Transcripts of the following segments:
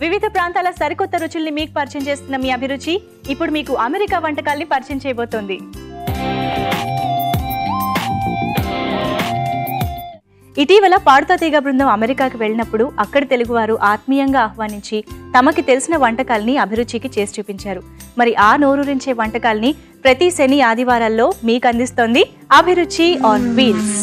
వివిధ ప్రాంతాల సరికొత్త రుచుల్ని మీకు పరిచయం చేస్తున్న మీ అభిరుచి ఇప్పుడు మీకు అమెరికా వంటకాల్ని పరిచయం చేయబోతోంది. ఇటీవల పాడుతా తీగ బృందం అమెరికాకి వెళ్ళినప్పుడు అక్కడి తెలుగువారు ఆత్మీయంగా ఆహ్వానించి తమకి తెలిసిన వంటకాల్ని అభిరుచికి చేసి చూపించారు. మరి ఆ నోరూరించే వంటకాల్ని ప్రతి శని ఆదివారాల్లో మీకు అందిస్తోంది అభిరుచి ఆన్ వీల్స్.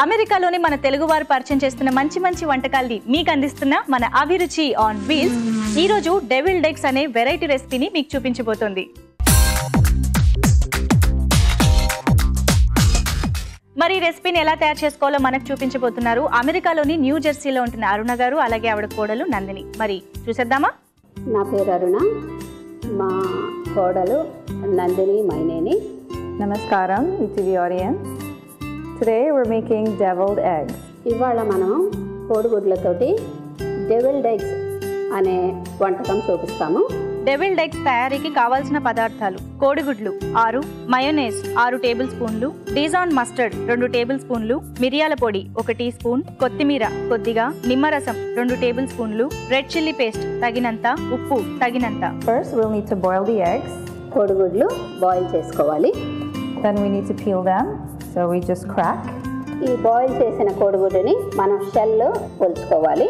అమెరికాలోని మన తెలుగువారు పరిచయం చేస్తున్న మంచి మంచి వంటకాల్ని మీకు అందిస్తున్న మన అభిరుచి ఆన్ వీల్స్ ఈ రోజు డెవిల్డ్ ఎగ్స్ అనే వెరైటీ రెసిపీని మీకు చూపించబోతోంది. మరి ఈ రెసిపీని ఎలా తయారు చేసుకోవాలో మనకు చూపించబోతున్నారు అమెరికాలోని న్యూ జెర్సీలో ఉంటున్న అరుణ గారు, అలాగే ఆవిడ కోడలు నందిని. మరి చూసేద్దామా? నా పేరు అరుణ, మా కోడలు నందిని మైనేని. నమస్కారం ETV audience. Today we're making deviled eggs. ఇవాళ మనం కోడిగుడ్లతోటి డెవిల్డ్ ఎగ్స్ అనే వంటకం చూపిస్తాము. డెవిల్డ్ ఎగ్స్ తయారీకి కావాల్సిన పదార్థాలు: కోడిగుడ్లు 6, మయోనేస్ 6 టేబుల్ స్పూన్లు, డిజాన్ మస్టర్డ్ 2 టేబుల్ స్పూన్లు, మిరియాల పొడి 1 టీ స్పూన్, కొత్తిమీర కొద్దిగా, నిమ్మరసం 2 టేబుల్ స్పూన్లు, రెడ్ చిల్లీ పేస్ట్ తగినంత, ఉప్పు తగినంత. First we'll need to boil the eggs. కోడిగుడ్లు బాయిల్ చేసుకోవాలి. Then we need to peel them. So we just crack. ఈ బాయిల్ చేసిన కోడిగుడ్డుని మనం shell పొలుచుకోవాలి.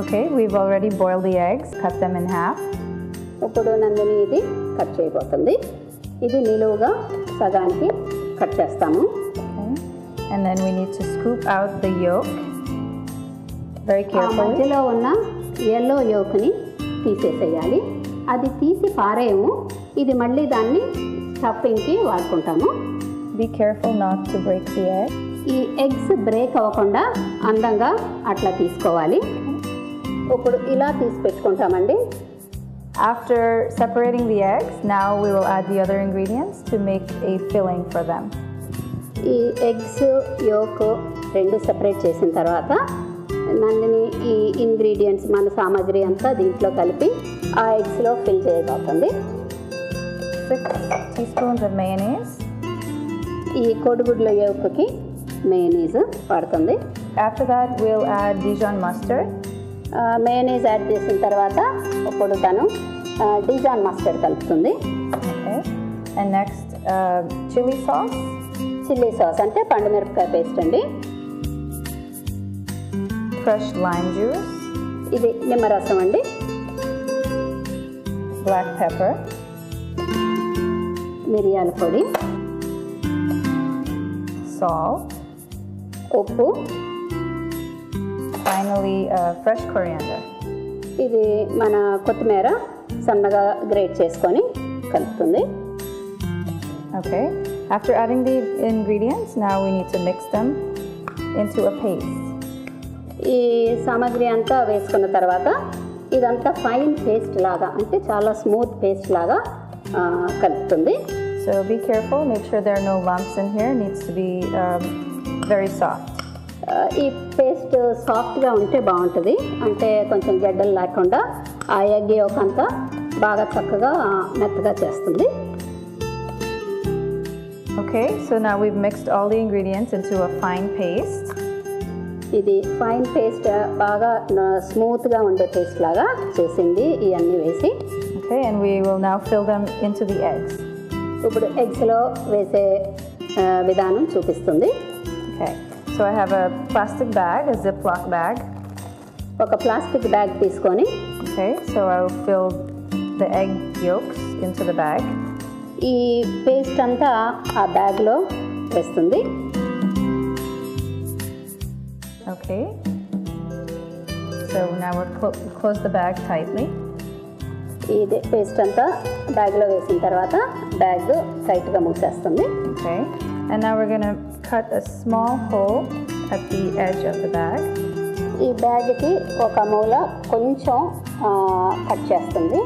Okay, we've already boiled the eggs, cut them in half. ఇప్పుడు నందిని ఇది కట్ చేయబోతుంది. ఇది నిలువుగా సగానికి కట్ చేస్తాము. Okay. And then we need to scoop out the yolk very carefully. మధ్యలో ఉన్న yellow yolkని తీసేసేయాలి. అది తీసి పారేయము, ఇది మళ్ళీ దాన్ని స్టఫింగ్కి వాడుకుంటాము. Be careful not to break the egg. ఈ ఎగ్స్ బ్రేక్ అవ్వకుండా అందంగా అట్లా తీసుకోవాలి. ఇప్పుడు ఇలా తీసి పెట్టుకుంటామండి. After separating the eggs, now we will add the other ingredients to make a filling for them. ఈ ఎగ్స్ యోక్ రెండు సెపరేట్ చేసిన తర్వాత నందిని ఈ ఇంగ్రీడియంట్స్ మన సామాగ్రి అంతా దీంట్లో కలిపి ఆ ఎగ్స్లో ఫిల్ చేయబోతుంది. 6 teaspoons of mayonnaise. ఈ కోడిగుడ్ల యోక్కి మేయోనీస్ పడుతుంది. After that we'll add Dijon mustard. Mayonnaise add చేసిన తర్వాత ఇప్పుడు తను డిజాన్ మస్టర్డ్ కలుపుతుంది. Okay. And next chili sauce. Chilli sauce అంటే పండుమిరపకాయ పేస్ట్ అండి. Fresh lime juice. ఇది నిమ్మరసం అండి. Black pepper. మిరియాల పొడి, salt. ఉప్పు, Finally fresh coriander. ఇది మన కొత్తిమీర సన్నగా గ్రేట్ చేసుకొని కలుపుతుంది. Okay. After adding the ingredients, now we need to mix them into a paste. ఈ సామాగ్రి అంతా వేసుకున్న తర్వాత ఇదంతా ఫైన్ పేస్ట్ లాగా అంటే చాలా స్మూత్ పేస్ట్ లాగా కలుపుతుంది. So be careful, make sure there are no lumps in here. It needs to be very soft. ఈ పేస్ట్ సాఫ్ట్గా ఉంటే బాగుంటుంది, అంటే కొంచెం గడ్డలు లేకుండా ఆ ఎగ్ యోక్ అంతా బాగా చక్కగా మెత్తగా చేస్తుంది. Okay, so now we've mixed all the ingredients into a fine paste. ఇది ఫైన్ పేస్ట్ బాగా స్మూత్గా ఉండే పేస్ట్ లాగా చేసింది ఇవన్నీ వేసి. Okay, and we will now fill them into the eggs. ఇప్పుడు ఎగ్స్లో వేసే విధానం చూపిస్తుంది. Okay, so I have a plastic bag, a Ziploc bag. ఒక ప్లాస్టిక్ బ్యాగ్ తీసుకొని Okay, so I will fill the egg yolks into the bag. ఈ paste అంతా ఆ బ్యాగ్లో వేస్తుంది. Okay, so now we'll close the bag tightly. ఇది paste అంతా బ్యాగ్లో వేసిన తర్వాత బ్యాగ్ టైట్గా మూసేస్తుంది. Okay, and now we're going to cut a small hole at the edge of the bag. ఈ బ్యాగ్కి ఒక మూల కొంచెం కట్ చేస్తుంది.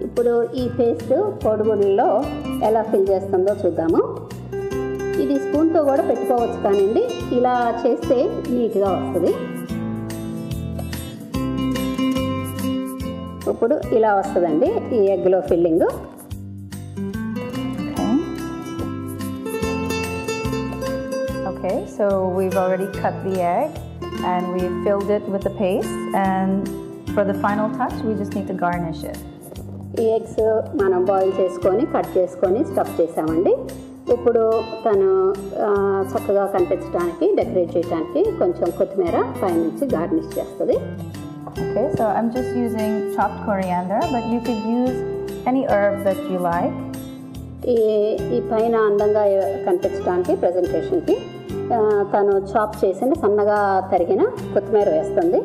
ఇప్పుడు ఈ పేస్ట్ కోడిగుడ్లలో ఎలా ఫిల్ చేస్తుందో చూద్దాము. ఇది స్పూన్తో కూడా పెట్టుకోవచ్చు, కానివ్వండి ఇలా చేస్తే నీట్గా వస్తుంది. ఇప్పుడు ఇలా వస్తుందండి ఈ ఎగ్లో filling. Okay, so we've already cut the egg and we've filled it with the paste, and for the final touch we just need to garnish it. ఈ ఎగ్స్ మనం బాయిల్ చేసుకొని కట్ చేసుకొని స్టఫ్ చేసామండి. ఇప్పుడు తను చక్కగా కనిపించడానికి డెకరేట్ చేయడానికి కొంచెం కొత్తిమీర పైనుంచి గార్నిష్ చేస్తుంది. Okay, so I'm just using chopped coriander, but you could use any herb that you like. ఈ పైన అందంగా కనిపించడానికి ప్రజెంటేషన్కి తను చాప్ చేసిన సన్నగా తరిగిన కొత్తిమీర వేస్తుంది.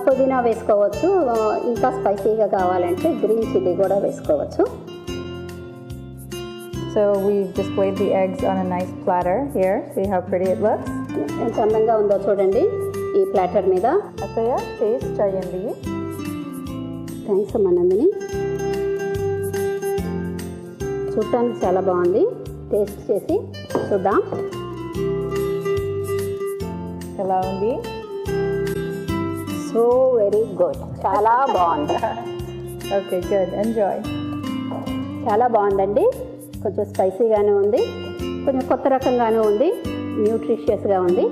పుదీనా వేసుకోవచ్చు, ఇంకా స్పైసీగా కావాలంటే గ్రీన్ చిల్లీ కూడా వేసుకోవచ్చు. So we've displayed the eggs on a nice platter here. See how pretty it looks? ఎంత అందంగా ఉందో చూడండి ఈ ప్లాటర్ మీద. అత్తయ్య టేస్ట్ చేయండి. థ్యాంక్స్ అమ్మ నందిని. చూడటానికి చాలా బాగుంది, టేస్ట్ చేసి చూద్దాం ఎలా ఉంది. సో వెరీ గుడ్, చాలా బాగుంది. Okay good, enjoy. చాలా బాగుందండి. కొంచెం స్పైసీగానే ఉంది, కొంచెం కొత్త రకంగానే ఉంది, న్యూట్రిషియస్గా ఉంది,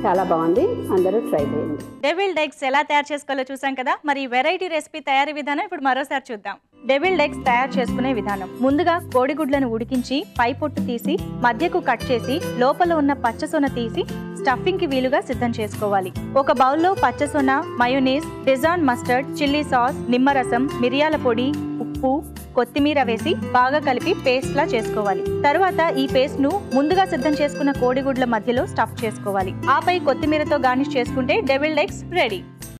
చాలా బాగుంది. అందరూ ట్రై చేయండి. డెవిల్డ్ ఎగ్స్ ఎలా తయారు చేసుకోవాలో చూసాం కదా. మరి వెరైటీ రెసిపీ తయారీ విధానం ఇప్పుడు మరోసారి చూద్దాం. డెవిల్డ్ ఎగ్స్ తయారు చేసుకునే విధానం: ముందుగా కోడిగుడ్లను ఉడికించి పై పొట్టు తీసి మధ్యకు కట్ చేసి లోపల ఉన్న పచ్చసొన తీసి స్టఫింగ్ కి వీలుగా సిద్ధం చేసుకోవాలి. ఒక బౌల్లో పచ్చసొన, mayonnaise, doesn't mustard, chilli sauce, నిమ్మరసం, మిరియాల పొడి, ఉప్పు, కొత్తిమీర వేసి బాగా కలిపి పేస్ట్ లా చేసుకోవాలి. తరువాత ఈ పేస్ట్ ను ముందుగా సిద్ధం చేసుకున్న కోడిగుడ్ల మధ్యలో స్టఫ్ చేసుకోవాలి. ఆపై కొత్తిమీరతో గార్నిష్ చేసుకుంటే డెవిల్డ్ ఎగ్స్ రెడీ.